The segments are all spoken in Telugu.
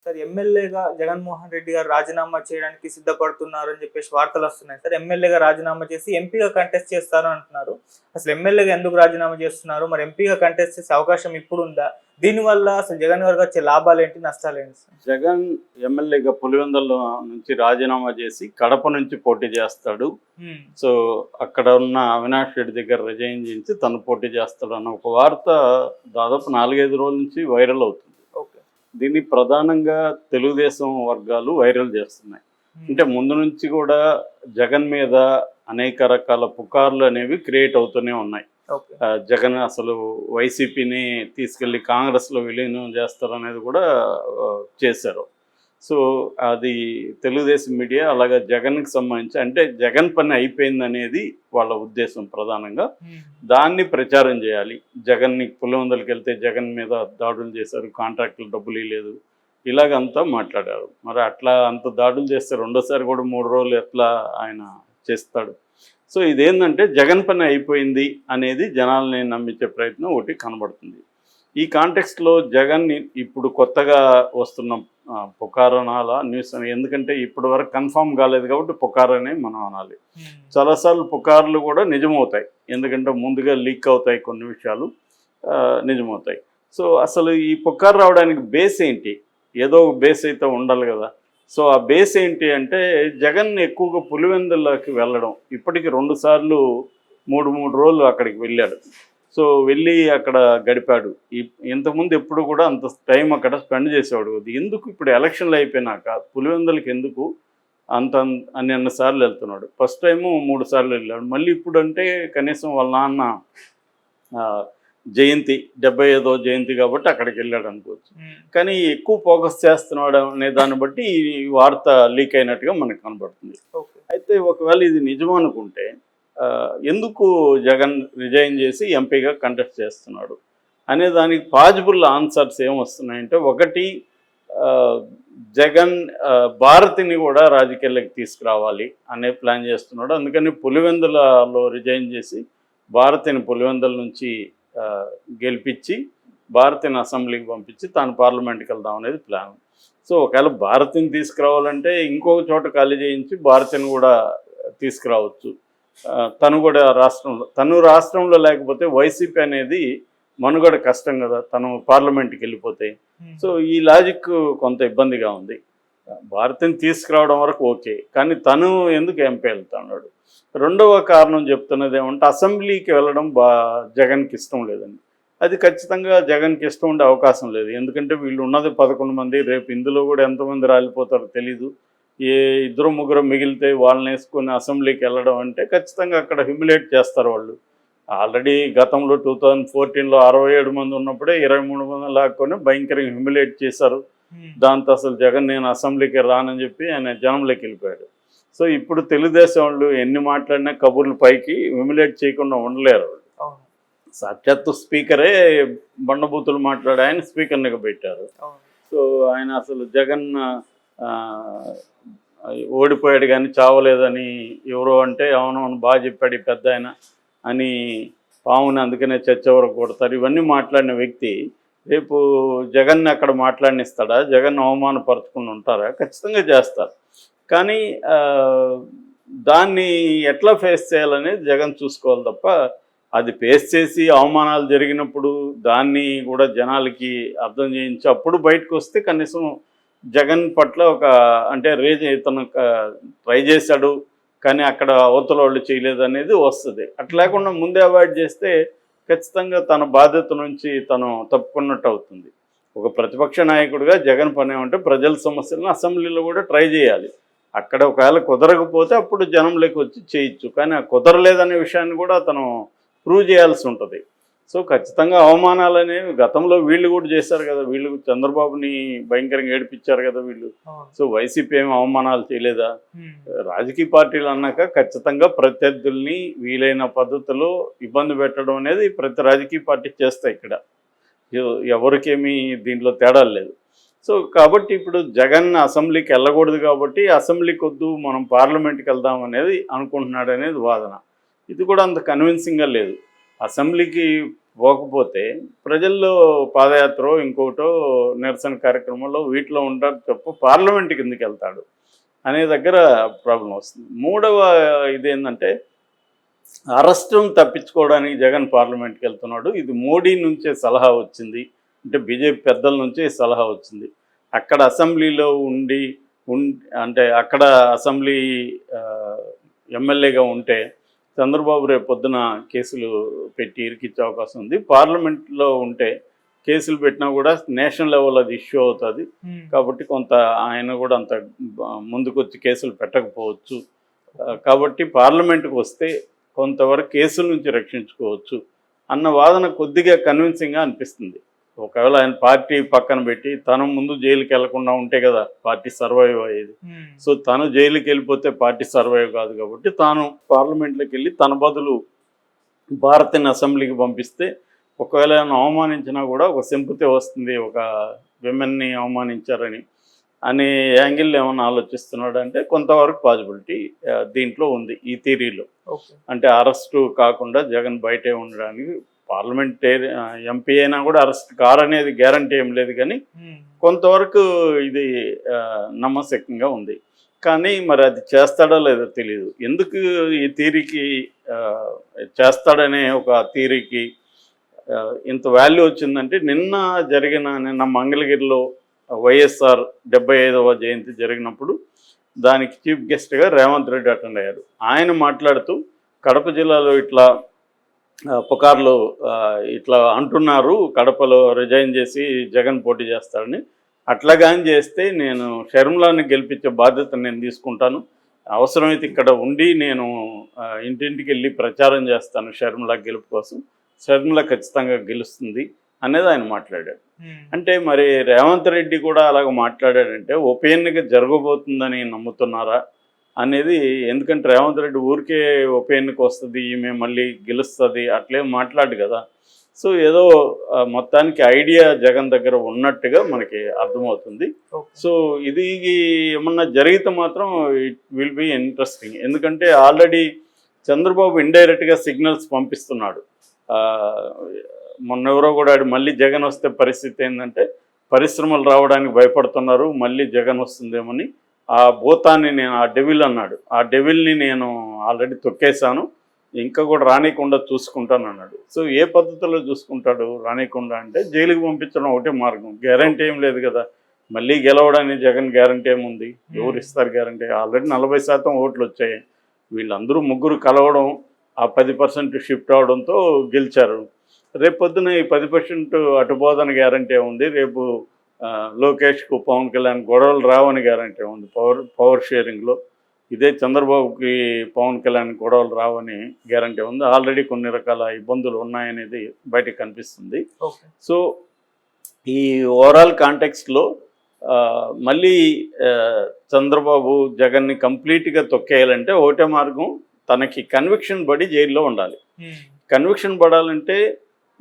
సార్ ఎమ్మెల్యేగా జగన్మోహన్ రెడ్డి గారు రాజీనామా చేయడానికి సిద్ధపడుతున్నారని చెప్పేసి వార్తలొస్తున్నాయి సార్. ఎమ్మెల్యేగా రాజీనామా చేసి ఎంపీగా కంటెస్ట్ చేస్తాను అంటున్నారు. అసలు ఎమ్మెల్యేగా ఎందుకు రాజీనామా చేస్తున్నారు? మరి ఎంపీగా కంటెస్ట్ చేసే అవకాశం ఇప్పుడుందా? దీనివల్ల అసలు జగన్ గారికి వచ్చే లాభాలేంటి? నష్టాలేంటి సార్? జగన్ ఎమ్మెల్యేగా పులివెందుల నుంచి రాజీనామా చేసి కడప నుంచి పోటీ చేస్తాడు. సో అక్కడ ఉన్న అవినాష్ రెడ్డి దగ్గర రిజైన్ చేయించి తను పోటీ చేస్తాడు అన్న ఒక వార్త దాదాపు 4-5 రోజుల నుంచి వైరల్ అవుతుంది. దీన్ని ప్రధానంగా తెలుగుదేశం వర్గాలు వైరల్ చేస్తున్నాయి. అంటే ముందు నుంచి కూడా జగన్ మీద అనేక రకాల పుకార్లు అనేవి క్రియేట్ అవుతూనే ఉన్నాయి. జగన్ అసలు వైసీపీని తీసుకెళ్లి కాంగ్రెస్లో విలీనం చేస్తారు అనేది కూడా చేశారు. సో అది తెలుగుదేశం మీడియా అలాగే జగన్కి సంబంధించి అంటే జగన్ పని అయిపోయింది అనేది వాళ్ళ ఉద్దేశం ప్రధానంగా. దాన్ని ప్రచారం చేయాలి. జగన్ని పులివెందులకు వెళ్తే జగన్ మీద దాడులు చేశారు, కాంట్రాక్టులు డబ్బులు ఇవ్వలేదు, ఇలాగంతా మాట్లాడారు. మరి అట్లా అంత దాడులు చేస్తే రెండోసారి కూడా 3 రోజులు ఎట్లా ఆయన చేస్తాడు? సో ఇదేంటంటే జగన్ పని అయిపోయింది అనేది జనాల్ని నమ్మించే ప్రయత్నం ఒకటి కనబడుతుంది. ఈ కాంటెక్స్ట్లో జగన్ ఇప్పుడు కొత్తగా వస్తున్న పుకారు అనాలా న్యూస్ అని, ఎందుకంటే ఇప్పటి వరకు కన్ఫామ్ కాలేదు కాబట్టి పుకారు అనే మనం అనాలి. చాలాసార్లు పుకార్లు కూడా నిజమవుతాయి, ఎందుకంటే ముందుగా లీక్ అవుతాయి కొన్ని విషయాలు, నిజమవుతాయి. సో అసలు ఈ పుకారు రావడానికి బేస్ ఏంటి? ఏదో ఒక బేస్ అయితే ఉండాలి కదా. సో ఆ బేస్ ఏంటి అంటే జగన్ ఎక్కువగా పులివెందులకి వెళ్ళడం, ఇప్పటికి 2 సార్లు 3 రోజులు అక్కడికి వెళ్ళాడు. సో వెళ్ళి అక్కడ గడిపాడు. ఇంతకుముందు ఎప్పుడు కూడా అంత టైం అక్కడ స్పెండ్ చేసేవాడు. ఎందుకు ఇప్పుడు ఎలక్షన్లు అయిపోయినాక పులివెందులకి ఎందుకు అన్ని సార్లు వెళ్తున్నాడు? ఫస్ట్ టైము 3 సార్లు వెళ్ళాడు. మళ్ళీ ఇప్పుడు అంటే కనీసం వాళ్ళ నాన్న జయంతి 75వ జయంతి కాబట్టి అక్కడికి వెళ్ళాడు అనుకోవచ్చు. కానీ ఎక్కువ ఫోకస్ చేస్తున్నాడు అనే దాన్ని బట్టి ఈ వార్త లీక్ అయినట్టుగా మనకు కనబడుతుంది. అయితే ఒకవేళ ఇది నిజమనుకుంటే ఎందుకు జగన్ రిజైన్ చేసి ఎంపీగా కంటెస్ట్ చేస్తున్నాడు అనే దానికి పాజిబుల్ ఆన్సర్స్ ఏమొస్తున్నాయంటే, ఒకటి జగన్ భారతిని కూడా రాజకీయాల్లోకి తీసుకురావాలి అనే ప్లాన్ చేస్తున్నాడు. అందుకని పులివెందులలో రిజైన్ చేసి భారతిని పులివెందుల నుంచి గెలిపించి భారతిని అసెంబ్లీకి పంపించి తాను పార్లమెంట్కి వెళ్దాం అనేది ప్లాన్. సో ఒకవేళ భారతిని తీసుకురావాలంటే ఇంకొక చోట ఖాళీ చేయించి భారతిని కూడా తీసుకురావచ్చు. తను కూడా రాష్ట్రంలో లేకపోతే వైసీపీ అనేది మనుగడ కష్టం కదా, తను పార్లమెంట్కి వెళ్ళిపోతే. సో ఈ లాజిక్ కొంత ఇబ్బందిగా ఉంది. భారతిని తీసుకురావడం వరకు ఓకే, కానీ తను ఎందుకు ఎంపీ వెళ్తున్నాడు? రెండవ కారణం చెప్తున్నది ఏమంటే అసెంబ్లీకి వెళ్ళడం జగన్కి ఇష్టం లేదండి. అది ఖచ్చితంగా జగన్కి ఇష్టం ఉండే అవకాశం లేదు. ఎందుకంటే వీళ్ళు ఉన్నది 11 మంది, రేపు ఇందులో కూడా ఎంతమంది రాలిపోతారో తెలీదు. 2-3 మిగిలితే వాళ్ళని వేసుకొని అసెంబ్లీకి వెళ్ళడం అంటే ఖచ్చితంగా అక్కడ హ్యూమిలేట్ చేస్తారు వాళ్ళు. ఆల్రెడీ గతంలో 2014లో 67 మంది ఉన్నప్పుడే 23 మంది లాక్కొని భయంకరంగా హ్యూమిలేట్ చేశారు. దాంతో అసలు జగన్ నేను అసెంబ్లీకి రానని చెప్పి ఆయన జనంలోకి వెళ్ళిపోయాడు. సో ఇప్పుడు తెలుగుదేశం వాళ్ళు ఎన్ని మాట్లాడినా కబుర్లు పైకి హ్యూమిలేట్ చేయకుండా ఉండలేరు. సాక్షాత్తు స్పీకరే బండబూతులు మాట్లాడి ఆయన స్పీకర్నిగా పెట్టారు. సో ఆయన అసలు జగన్ ఓడిపోయాడు కానీ చావలేదని ఎవరో అంటే అవును బాగా చెప్పాడు ఈ పెద్ద ఆయన అని, పావుని అందుకనే చర్చ వరకు కొడతారు, ఇవన్నీ మాట్లాడిన వ్యక్తి రేపు జగన్ని అక్కడ మాట్లాడినిస్తాడా? జగన్ అవమానపరచుకుని ఉంటారా? ఖచ్చితంగా చేస్తారు. కానీ దాన్ని ఎట్లా ఫేస్ చేయాలనేది జగన్ చూసుకోవాలి తప్ప, అది ఫేస్ చేసి అవమానాలు జరిగినప్పుడు దాన్ని కూడా జనాలకి అర్థం చేయించి అప్పుడు బయటకు వస్తే కనీసం జగన్ పట్ల ఒక అంటే ఇతను ట్రై చేశాడు కానీ అక్కడ అవతల వాళ్ళు చేయలేదు అనేది వస్తుంది. అట్లా లేకుండా ముందే అవాయిడ్ చేస్తే ఖచ్చితంగా తన బాధ్యత నుంచి తను తప్పుకున్నట్టు అవుతుంది. ఒక ప్రతిపక్ష నాయకుడిగా జగన్ పని ఏమంటే ప్రజల సమస్యలను అసెంబ్లీలో కూడా ట్రై చేయాలి. అక్కడ ఒకవేళ కుదరకపోతే అప్పుడు జనంలోకి వచ్చి చేయొచ్చు, కానీ ఆ కుదరలేదనే విషయాన్ని కూడా అతను ప్రూవ్ చేయాల్సి ఉంటుంది. సో ఖచ్చితంగా అవమానాలు అనేవి గతంలో వీళ్ళు కూడా చేశారు కదా, వీళ్ళు చంద్రబాబుని భయంకరంగా ఏడిపించారు కదా వీళ్ళు. సో వైసీపీ ఏమి అవమానాలు చేయలేదా? రాజకీయ పార్టీలు అన్నాక ఖచ్చితంగా ప్రత్యర్థుల్ని వీలైన పద్ధతిలో ఇబ్బంది పెట్టడం అనేది ప్రతి రాజకీయ పార్టీ చేస్తాయి. ఇక్కడ ఎవరికేమీ దీంట్లో తేడా లేదు. సో కాబట్టి ఇప్పుడు జగన్ అసెంబ్లీకి వెళ్ళకూడదు కాబట్టి అసెంబ్లీకి వద్దు మనం పార్లమెంట్కి వెళ్దాం అనేది అనుకుంటున్నాడు అనేది వాదన. ఇది కూడా అంత కన్విన్సింగ్గా లేదు. అసెంబ్లీకి పోకపోతే ప్రజల్లో పాదయాత్ర ఇంకోటో నిరసన కార్యక్రమంలో వీటిలో ఉంటారు తప్ప పార్లమెంట్ కిందకి వెళ్తాడు అనే దగ్గర ప్రాబ్లం వస్తుంది. మూడవ ఇదేంటంటే అరెస్టును తప్పించుకోవడానికి జగన్ పార్లమెంట్కి వెళ్తున్నాడు. ఇది మోడీ నుంచే సలహా వచ్చింది, అంటే బీజేపీ పెద్దల నుంచే సలహా వచ్చింది. అక్కడ అసెంబ్లీలో అంటే అక్కడ అసెంబ్లీ ఎమ్మెల్యేగా ఉంటే చంద్రబాబు రేపు పొద్దున కేసులు పెట్టి ఇరికిచ్చే అవకాశం ఉంది. పార్లమెంట్లో ఉంటే కేసులు పెట్టినా కూడా నేషనల్ లెవెల్ అది ఇష్యూ అవుతుంది. కాబట్టి కొంత ఆయన కూడా అంత ముందుకొచ్చి కేసులు పెట్టకపోవచ్చు. కాబట్టి పార్లమెంట్కి వస్తే కొంతవరకు కేసుల నుంచి రక్షించుకోవచ్చు అన్న వాదన కొద్దిగా కన్విన్సింగ్గా అనిపిస్తుంది. ఒకవేళ ఆయన పార్టీ పక్కన పెట్టి తను ముందు జైలుకి వెళ్లకుండా ఉంటే కదా పార్టీ సర్వైవ్ అయ్యేది. సో తను జైలుకి వెళ్ళిపోతే పార్టీ సర్వైవ్ కాదు కాబట్టి తాను పార్లమెంట్లోకి వెళ్ళి తన బదులు భారతీయ అసెంబ్లీకి పంపిస్తే ఒకవేళ ఆయన అవమానించినా కూడా ఒక సింపతి వస్తుంది, ఒక విమెన్ని అవమానించారని అనే యాంగిల్ ఏమైనా ఆలోచిస్తున్నాడు అంటే కొంతవరకు పాసిబిలిటీ దీంట్లో ఉంది ఈ థియరీలో. అంటే అరెస్టు కాకుండా జగన్ బయటే ఉండడానికి, పార్లమెంట్ ఎంపీ అయినా కూడా అరెస్ట్ కారనేది గ్యారంటీ ఏం లేదు, కానీ కొంతవరకు ఇది నమ్మశక్యంగా ఉంది. కానీ మరి అది చేస్తాడో లేదో తెలియదు. ఎందుకు ఈ థియరీకి చేస్తాడనే ఒక థియరీకి ఇంత వాల్యూ వచ్చిందంటే నిన్న మంగళగిరిలో వైఎస్ఆర్ 75వ జయంతి జరిగినప్పుడు దానికి చీఫ్ గెస్ట్గా రేవంత్ రెడ్డి అటెండ్ అయ్యారు. ఆయన మాట్లాడుతూ కడప జిల్లాలో ఇట్లా పుకార్లు ఇట్లా అంటున్నారు, కడపలో రిజైన్ చేసి జగన్ పోటీ చేస్తాడని, అట్లాగాని చేస్తే నేను షర్మిలాని గెలిపించే బాధ్యత నేను తీసుకుంటాను, అవసరమైతే ఇక్కడ ఉండి నేను ఇంటింటికి వెళ్ళి ప్రచారం చేస్తాను షర్మిలా గెలుపు కోసం, షర్మిల ఖచ్చితంగా గెలుస్తుంది అనేది ఆయన మాట్లాడాడు. అంటే మరి రేవంత్ రెడ్డి కూడా అలాగ మాట్లాడాడంటే ఉప ఎన్నిక జరగబోతుందని నమ్ముతున్నారా అనేది. ఎందుకంటే రేవంత్ రెడ్డి ఊరికే ఉప ఎన్నిక వస్తుంది, ఈమె మళ్ళీ గెలుస్తుంది అట్లేం మాట్లాడు కదా. సో ఏదో మొత్తానికి ఐడియా జగన్ దగ్గర ఉన్నట్టుగా మనకి అర్థమవుతుంది. సో ఇది ఏమన్నా జరిగితే మాత్రం ఇట్ విల్ బి ఇంట్రెస్టింగ్. ఎందుకంటే ఆల్రెడీ చంద్రబాబు ఇండైరెక్ట్గా సిగ్నల్స్ పంపిస్తున్నాడు. మొన్నెవరో కూడా మళ్ళీ జగన్ వస్తే పరిస్థితి ఏంటంటే పరిశ్రమలు రావడానికి భయపడుతున్నారు, మళ్ళీ జగన్ వస్తుందేమని. ఆ భూతాన్ని నేను, ఆ డెవిల్ అన్నాడు, ఆ డెవిల్ని నేను ఆల్రెడీ తొక్కేశాను, ఇంకా కూడా రానికుండా చూసుకుంటాను అన్నాడు. సో ఏ పద్ధతిలో చూసుకుంటాడు రానికుండా అంటే జైలుకి పంపించడం ఒకటే మార్గం. గ్యారంటీ ఏం లేదు కదా, మళ్ళీ గెలవడానికి జగన్ గ్యారంటీ ఏముంది, ఎవరు ఇస్తారు గ్యారంటీ? ఆల్రెడీ 40% ఓట్లు వచ్చాయి. వీళ్ళందరూ ముగ్గురు కలవడం, ఆ 10% షిఫ్ట్ అవడంతో గెలిచారు. రేపు పొద్దున ఈ 10% అటుపోదని గ్యారంటీ ఉంది, రేపు లోకేష్కు పవన్ కళ్యాణ్ గొడవలు రావని గ్యారంటీ ఉంది పవర్ షేరింగ్లో. ఇదే చంద్రబాబుకి పవన్ కళ్యాణ్ గొడవలు రావని గ్యారంటీ ఉంది. ఆల్రెడీ కొన్ని రకాల ఇబ్బందులు ఉన్నాయనేది బయటకు కనిపిస్తుంది. సో ఈ ఓవరాల్ కాంటెక్స్ట్లో మళ్ళీ చంద్రబాబు జగన్ని కంప్లీట్గా తొక్కేయాలంటే ఒకటే మార్గం, తనకి కన్విక్షన్ పడి జైల్లో ఉండాలి. కన్విక్షన్ పడాలంటే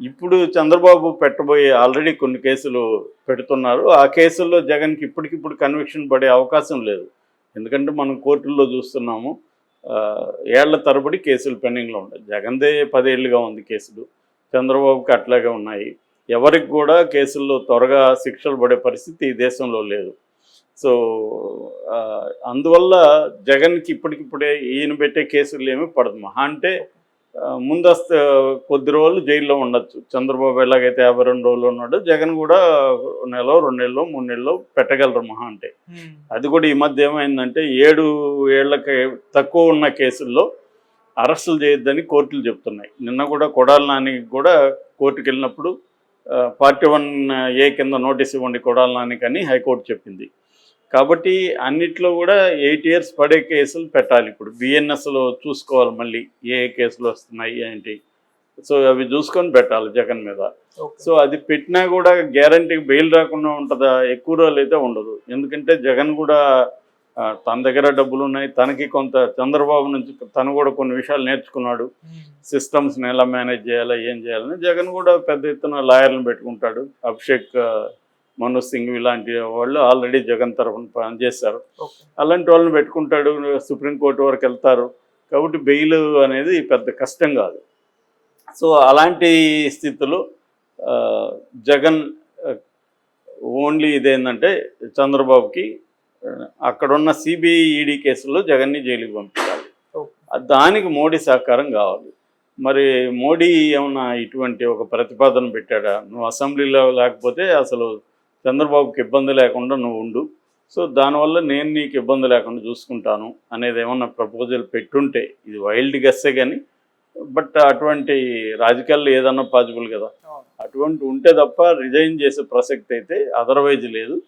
ఇప్పుడు చంద్రబాబు పెట్టబోయే ఆల్రెడీ కొన్ని కేసులు పెడుతున్నారు, ఆ కేసుల్లో జగన్కి ఇప్పటికిప్పుడు కన్విక్షన్ పడే అవకాశం లేదు. ఎందుకంటే మనం కోర్టుల్లో చూస్తున్నాము ఏళ్ల తరబడి కేసులు పెండింగ్లో ఉన్నాయి. జగన్దే 10 ఏళ్ళుగా ఉంది కేసులు, చంద్రబాబుకి అట్లాగే ఉన్నాయి. ఎవరికి కూడా కేసుల్లో త్వరగా శిక్షలు పడే పరిస్థితి ఈ దేశంలో లేదు. సో అందువల్ల జగన్కి ఇప్పటికిప్పుడే ఈయన పెట్టే కేసులు ఏమీ పడదు. మహా అంటే ముందస్తు కొద్ది రోజులు జైల్లో ఉండొచ్చు. చంద్రబాబు ఎలాగైతే 52 రోజులు ఉన్నాడో జగన్ కూడా 1 నెల 2 నెలలు 3 నెలలు పెట్టగలరు మహా అంటే. అది కూడా ఈ మధ్య ఏమైందంటే 7 ఏళ్లకి తక్కువ ఉన్న కేసుల్లో అరెస్టులు చేయొద్దని కోర్టులు చెప్తున్నాయి. నిన్న కూడా కొడాలి నాని కూడా కోర్టుకు వెళ్ళినప్పుడు పార్టీ 1A కింద నోటీస్ ఇవ్వండి కొడాలి నానికి అని హైకోర్టు చెప్పింది. కాబట్టి అన్నిట్లో కూడా 8 years పడే కేసులు పెట్టాలి. ఇప్పుడు బిఎన్ఎస్లో చూసుకోవాలి మళ్ళీ ఏ కేసులు వస్తున్నాయి ఏంటి, సో అవి చూసుకొని పెట్టాలి జగన్ మీద. సో అది పెట్టినా కూడా గ్యారంటీ బెయిల్ రాకుండా ఉంటుందా? ఎక్కువ రోజులు అయితే ఉండదు. ఎందుకంటే జగన్ కూడా తన దగ్గర డబ్బులు ఉన్నాయి, తనకి కొంత చంద్రబాబు నుంచి తను కూడా కొన్ని విషయాలు నేర్చుకున్నాడు, సిస్టమ్స్ని ఎలా మేనేజ్ చేయాలా ఏం చేయాలని. జగన్ కూడా పెద్ద ఎత్తున లాయర్లను పెట్టుకుంటాడు. అభిషేక్ మను సింగ్ ఇలాంటి వాళ్ళు ఆల్రెడీ జగన్ తరఫున పనిచేశారు, అలాంటి వాళ్ళని పెట్టుకుంటాడు. సుప్రీంకోర్టు వరకు వెళ్తారు. కాబట్టి బెయిల్ అనేది పెద్ద కష్టం కాదు. సో అలాంటి స్థితిలో ఆ, జగన్ ఓన్లీ ఇదేంటంటే చంద్రబాబుకి అక్కడున్న సిబిఐ ఈడీ కేసుల్లో జగన్ని జైలుకి పంపించాలి. దానికి మోడీ సహకారం కావాలి. మరి మోడీ ఏమన్నా ఇటువంటి ఒక ప్రతిపాదన పెట్టాడా? నువ్వు అసెంబ్లీలో లేకపోతే అసలు చంద్రబాబుకి ఇబ్బంది లేకుండా నువ్వు ఉండు, సో దానివల్ల నేను నీకు ఇబ్బంది లేకుండా చూసుకుంటాను అనేది ఏమన్నా ప్రపోజల్ పెట్టుంటే, ఇది వైల్డ్ గెస్సే కానీ, బట్ అటువంటి రాజకీయాల్లో ఏదన్నా పాసిబుల్ కదా, అటువంటి ఉంటే తప్ప రిజైన్ చేసే ప్రసక్తి అయితే అదర్వైజ్ లేదు.